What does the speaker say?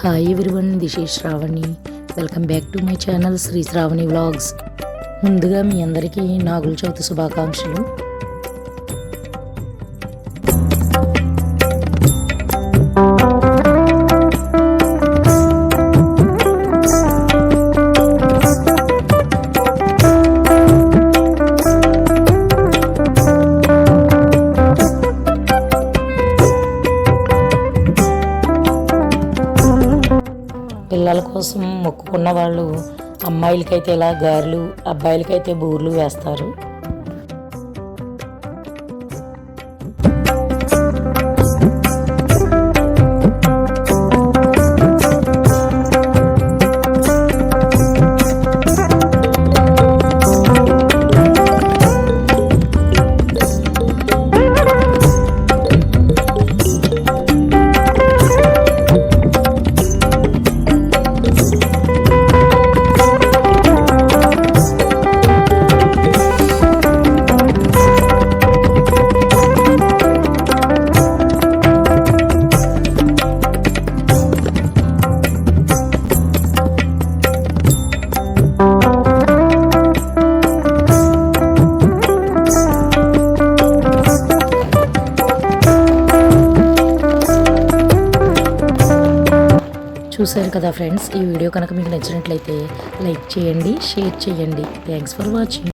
Hi everyone, this is Shravani. Welcome back to my channel Shri Shravani vlogs. ముందుగా మీ అందరికీ నాగుల చవితి శుభాకాంక్షలు. పిల్లల కోసం మొక్కుకున్న వాళ్ళు అమ్మాయిలకైతే ఇలా గారెలు, అబ్బాయిలకైతే బూర్లు వేస్తారు. చూశారు కదా ఫ్రెండ్స్, ఈ వీడియో కనుక మీకు నచ్చినట్లయితే లైక్ చేయండి, షేర్ చేయండి. Thanks for watching.